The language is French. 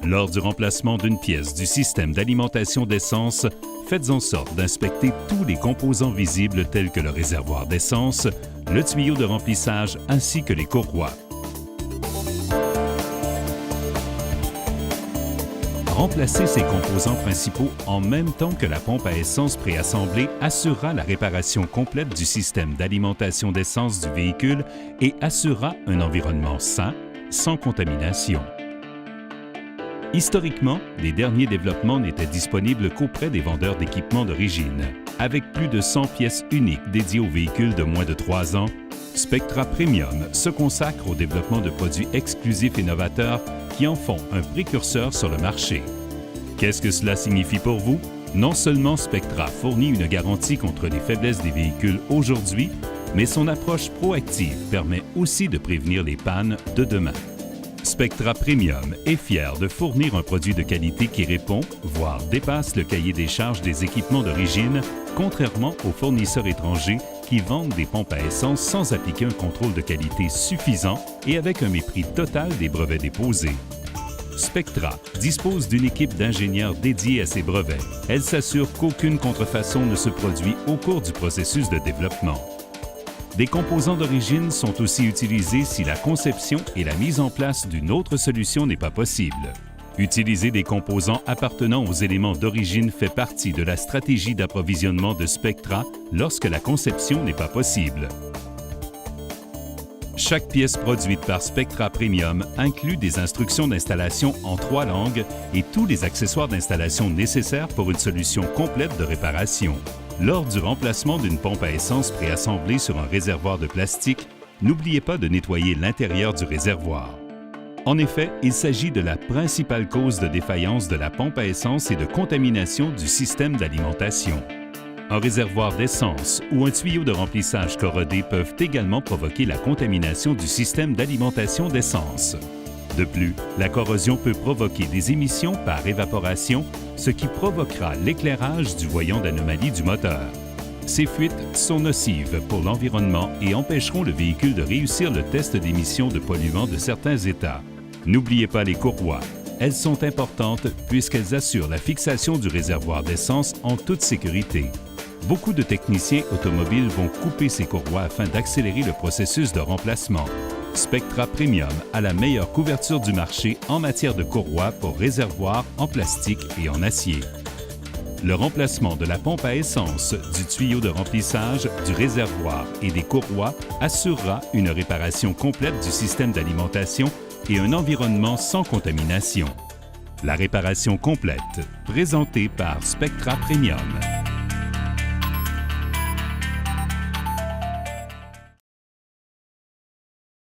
Lors du remplacement d'une pièce du système d'alimentation d'essence, faites en sorte d'inspecter tous les composants visibles tels que le réservoir d'essence, le tuyau de remplissage ainsi que les courroies. Remplacer ces composants principaux en même temps que la pompe à essence préassemblée assurera la réparation complète du système d'alimentation d'essence du véhicule et assurera un environnement sain, sans contamination. Historiquement, les derniers développements n'étaient disponibles qu'auprès des vendeurs d'équipements d'origine. Avec plus de 100 pièces uniques dédiées aux véhicules de moins de 3 ans, Spectra Premium se consacre au développement de produits exclusifs et novateurs qui en font un précurseur sur le marché. Qu'est-ce que cela signifie pour vous? Non seulement Spectra fournit une garantie contre les faiblesses des véhicules aujourd'hui, mais son approche proactive permet aussi de prévenir les pannes de demain. Spectra Premium est fier de fournir un produit de qualité qui répond, voire dépasse le cahier des charges des équipements d'origine, contrairement aux fournisseurs étrangers qui vendent des pompes à essence sans appliquer un contrôle de qualité suffisant et avec un mépris total des brevets déposés. Spectra dispose d'une équipe d'ingénieurs dédiée à ces brevets. Elle s'assure qu'aucune contrefaçon ne se produit au cours du processus de développement. Des composants d'origine sont aussi utilisés si la conception et la mise en place d'une autre solution n'est pas possible. Utiliser des composants appartenant aux éléments d'origine fait partie de la stratégie d'approvisionnement de Spectra lorsque la conception n'est pas possible. Chaque pièce produite par Spectra Premium inclut des instructions d'installation en 3 langues et tous les accessoires d'installation nécessaires pour une solution complète de réparation. Lors du remplacement d'une pompe à essence préassemblée sur un réservoir de plastique, n'oubliez pas de nettoyer l'intérieur du réservoir. En effet, il s'agit de la principale cause de défaillance de la pompe à essence et de contamination du système d'alimentation. Un réservoir d'essence ou un tuyau de remplissage corrodé peuvent également provoquer la contamination du système d'alimentation d'essence. De plus, la corrosion peut provoquer des émissions par évaporation, ce qui provoquera l'éclairage du voyant d'anomalie du moteur. Ces fuites sont nocives pour l'environnement et empêcheront le véhicule de réussir le test d'émission de polluants de certains états. N'oubliez pas les courroies. Elles sont importantes puisqu'elles assurent la fixation du réservoir d'essence en toute sécurité. Beaucoup de techniciens automobiles vont couper ces courroies afin d'accélérer le processus de remplacement. Spectra Premium a la meilleure couverture du marché en matière de courroies pour réservoirs en plastique et en acier. Le remplacement de la pompe à essence, du tuyau de remplissage, du réservoir et des courroies assurera une réparation complète du système d'alimentation et un environnement sans contamination. La réparation complète, présentée par Spectra Premium.